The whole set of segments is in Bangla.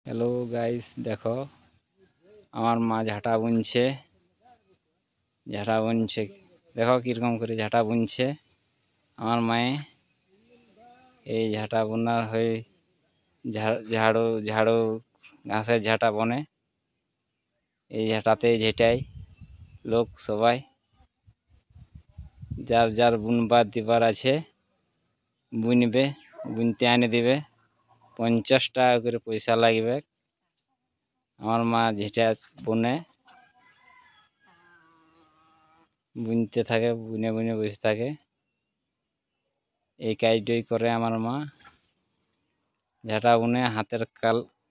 হ্যালো গাইস, দেখো আমার মা ঝাঁটা বুনছে। দেখো কিরকম করে ঝাঁটা বুনছে আমার মায়ে। এই ঝাঁটা বোনার হয়ে ঝাড়ু ঝাড়ু ঘাসের ঝাঁটা বনে। এই ঝাঁটাতে ঝেঁটাই লোক সবাই, যার যার বুনবার দিবার আছে বুনবে, বুনতে এনে দিবে। 50 টাকা করে পয়সা লাগবে। আমার মা ঝেঁটা বুনে, বুনতে থাকে, বুনে বুনে বসে থাকে। এই কাজটাই করে আমার মা। ঝাঁটা বুনে হাতের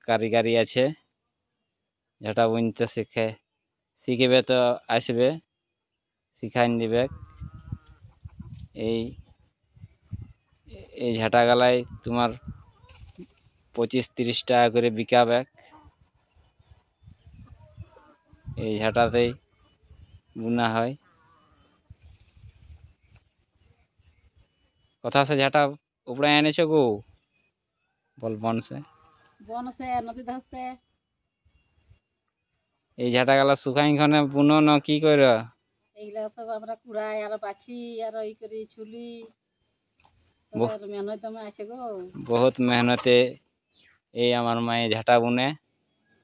কারিগরি আছে। ঝাঁটা বুনতে শিখবে তো আসবে, শিখাই দিবে। এই এই ঝাঁটা গালায় তোমার 25-30 টাকা করে বিকাবে। এই ঝাঁটাতেই বুনা হয়। কথা সে ঝাঁটা উপরে এনেছো গো? বল বনসে নদী ধরছে। এই ঝাঁটা গালা শুকাই খানে বুনো না কি করে? এইগুলা সব আমরা কুড়াই আর বাছি আর ই করি ছুলি। মেহনত আছে গো। বহুত মেহনতে এই আমার মায়ে ঝাঁটা বুনে।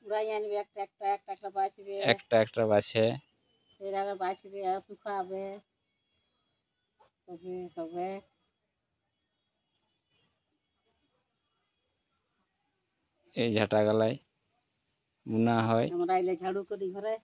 কুড়াই আনবে, একটা একটা একটা একটা বাছবে, একটা একটা বাছে। এর আগে বাছবে আর শুকাবে, তবে তবে এই ঝাঁটা গালায় বুনা হয়। আমরা এলে ঝাড়ু করি ঘরে।